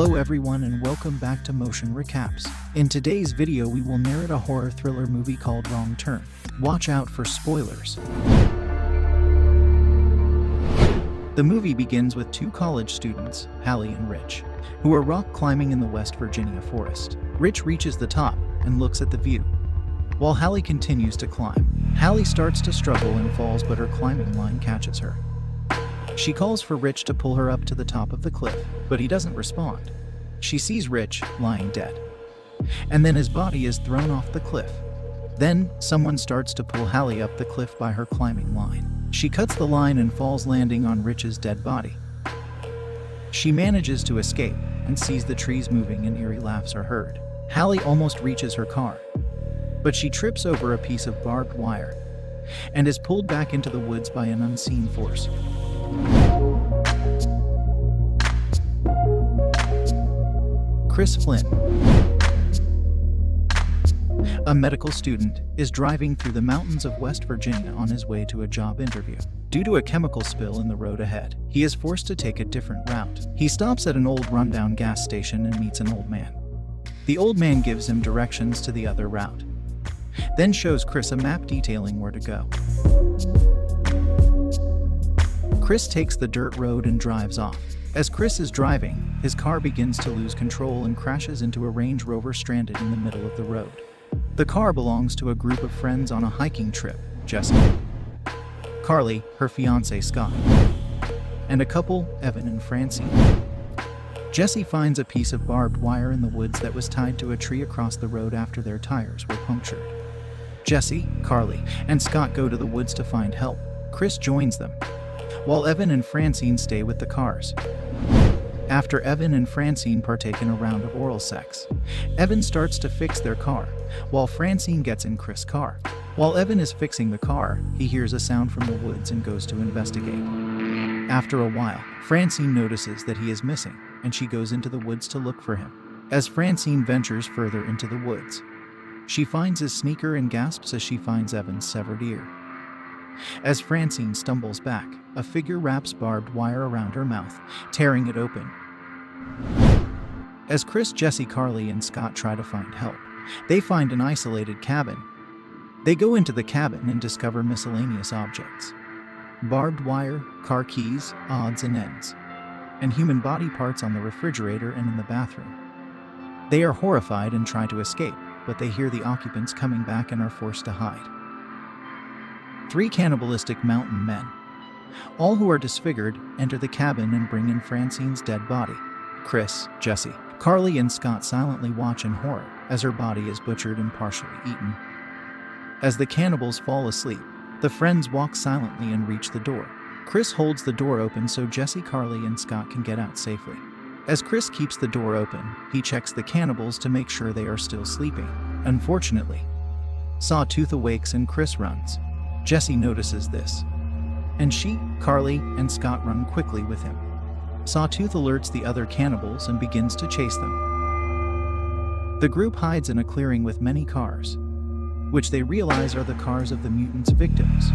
Hello everyone and welcome back to Motion Recaps. In today's video we will narrate a horror thriller movie called Wrong Turn. Watch out for spoilers. The movie begins with two college students, Hallie and Rich, who are rock climbing in the West Virginia forest. Rich reaches the top and looks at the view, while Hallie continues to climb. Hallie starts to struggle and falls, but her climbing line catches her. She calls for Rich to pull her up to the top of the cliff, but he doesn't respond. She sees Rich lying dead, and then his body is thrown off the cliff. Then, someone starts to pull Hallie up the cliff by her climbing line. She cuts the line and falls, landing on Rich's dead body. She manages to escape and sees the trees moving, and eerie laughs are heard. Hallie almost reaches her car, but she trips over a piece of barbed wire and is pulled back into the woods by an unseen force. Chris Flynn, a medical student, is driving through the mountains of West Virginia on his way to a job interview. Due to a chemical spill in the road ahead, he is forced to take a different route. He stops at an old rundown gas station and meets an old man. The old man gives him directions to the other route, then shows Chris a map detailing where to go. Chris takes the dirt road and drives off. As Chris is driving, his car begins to lose control and crashes into a Range Rover stranded in the middle of the road. The car belongs to a group of friends on a hiking trip: Jesse, Carly, her fiancé Scott, and a couple, Evan and Francine. Jesse finds a piece of barbed wire in the woods that was tied to a tree across the road after their tires were punctured. Jesse, Carly, and Scott go to the woods to find help. Chris joins them, while Evan and Francine stay with the cars. After Evan and Francine partake in a round of oral sex, Evan starts to fix their car, while Francine gets in Chris' car. While Evan is fixing the car, he hears a sound from the woods and goes to investigate. After a while, Francine notices that he is missing, and she goes into the woods to look for him. As Francine ventures further into the woods, she finds his sneaker and gasps as she finds Evan's severed ear. As Francine stumbles back, a figure wraps barbed wire around her mouth, tearing it open. As Chris, Jesse, Carly, and Scott try to find help, they find an isolated cabin. They go into the cabin and discover miscellaneous objects: barbed wire, car keys, odds and ends, and human body parts on the refrigerator and in the bathroom. They are horrified and try to escape, but they hear the occupants coming back and are forced to hide. Three cannibalistic mountain men, all who are disfigured, enter the cabin and bring in Francine's dead body. Chris, Jesse, Carly, and Scott silently watch in horror as her body is butchered and partially eaten. As the cannibals fall asleep, the friends walk silently and reach the door. Chris holds the door open so Jesse, Carly, and Scott can get out safely. As Chris keeps the door open, he checks the cannibals to make sure they are still sleeping. Unfortunately, Sawtooth awakes and Chris runs. Jesse notices this, and she, Carly, and Scott run quickly with him. Sawtooth alerts the other cannibals and begins to chase them. The group hides in a clearing with many cars, which they realize are the cars of the mutants' victims.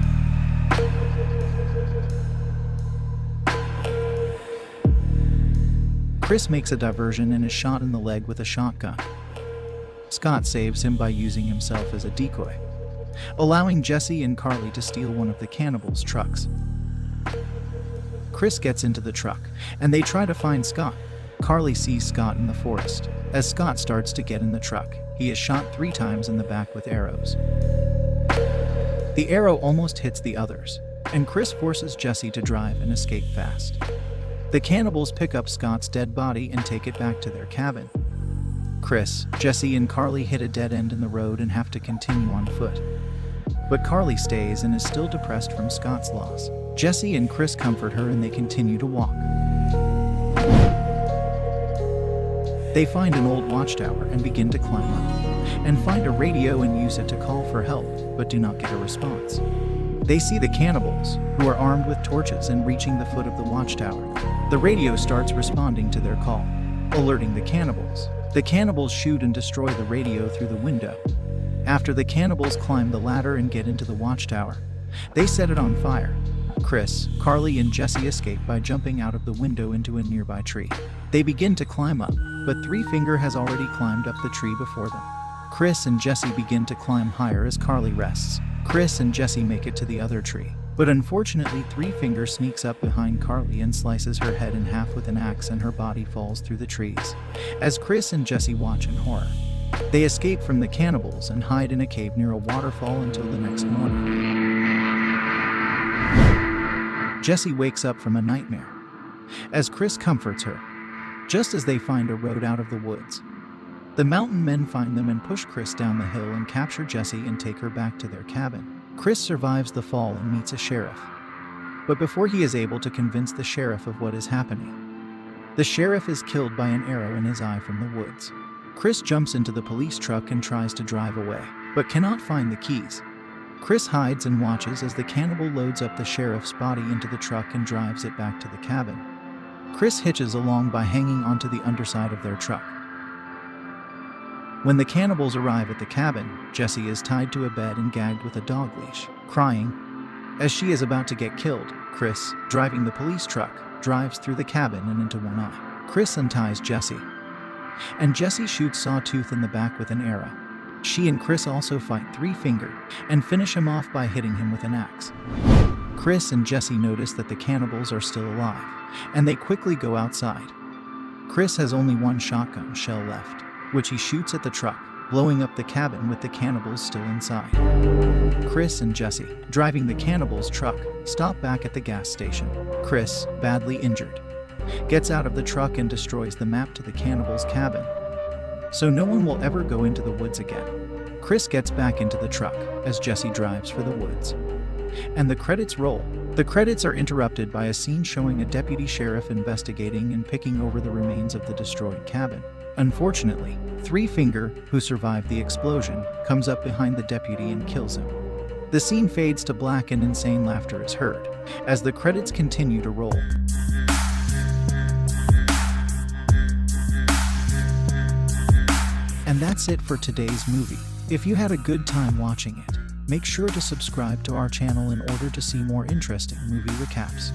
Chris makes a diversion and is shot in the leg with a shotgun. Scott saves him by using himself as a decoy, allowing Jesse and Carly to steal one of the cannibals' trucks. Chris gets into the truck, and they try to find Scott. Carly sees Scott in the forest. As Scott starts to get in the truck, he is shot 3 times in the back with arrows. The arrow almost hits the others, and Chris forces Jesse to drive and escape fast. The cannibals pick up Scott's dead body and take it back to their cabin. Chris, Jesse, and Carly hit a dead end in the road and have to continue on foot. But Carly stays and is still depressed from Scott's loss. Jesse and Chris comfort her and they continue to walk. They find an old watchtower and begin to climb up, and find a radio and use it to call for help, but do not get a response. They see the cannibals, who are armed with torches and reaching the foot of the watchtower. The radio starts responding to their call, alerting the cannibals. The cannibals shoot and destroy the radio through the window. After the cannibals climb the ladder and get into the watchtower, they set it on fire. Chris, Carly, and Jesse escape by jumping out of the window into a nearby tree. They begin to climb up, but Three Finger has already climbed up the tree before them. Chris and Jesse begin to climb higher as Carly rests. Chris and Jesse make it to the other tree, but unfortunately Three Finger sneaks up behind Carly and slices her head in half with an axe, and her body falls through the trees. As Chris and Jesse watch in horror, they escape from the cannibals and hide in a cave near a waterfall until the next morning. Jesse wakes up from a nightmare as Chris comforts her, just as they find a road out of the woods. The mountain men find them and push Chris down the hill and capture Jesse and take her back to their cabin. Chris survives the fall and meets a sheriff, but before he is able to convince the sheriff of what is happening, the sheriff is killed by an arrow in his eye from the woods. Chris jumps into the police truck and tries to drive away, but cannot find the keys. Chris hides and watches as the cannibal loads up the sheriff's body into the truck and drives it back to the cabin. Chris hitches along by hanging onto the underside of their truck. When the cannibals arrive at the cabin, Jessie is tied to a bed and gagged with a dog leash, crying. As she is about to get killed, Chris, driving the police truck, drives through the cabin and into one eye. Chris unties Jessie, and Jessie shoots Sawtooth in the back with an arrow. She and Chris also fight Three Finger and finish him off by hitting him with an axe. Chris and Jessie notice that the cannibals are still alive, and they quickly go outside. Chris has only one shotgun shell left, which he shoots at the truck, blowing up the cabin with the cannibals still inside. Chris and Jesse, driving the cannibals' truck, stop back at the gas station. Chris, badly injured, gets out of the truck and destroys the map to the cannibals' cabin, so no one will ever go into the woods again. Chris gets back into the truck as Jesse drives for the woods, and the credits roll. The credits are interrupted by a scene showing a deputy sheriff investigating and picking over the remains of the destroyed cabin. Unfortunately, Three Finger, who survived the explosion, comes up behind the deputy and kills him. The scene fades to black and insane laughter is heard as the credits continue to roll. And that's it for today's movie. If you had a good time watching it, make sure to subscribe to our channel in order to see more interesting movie recaps.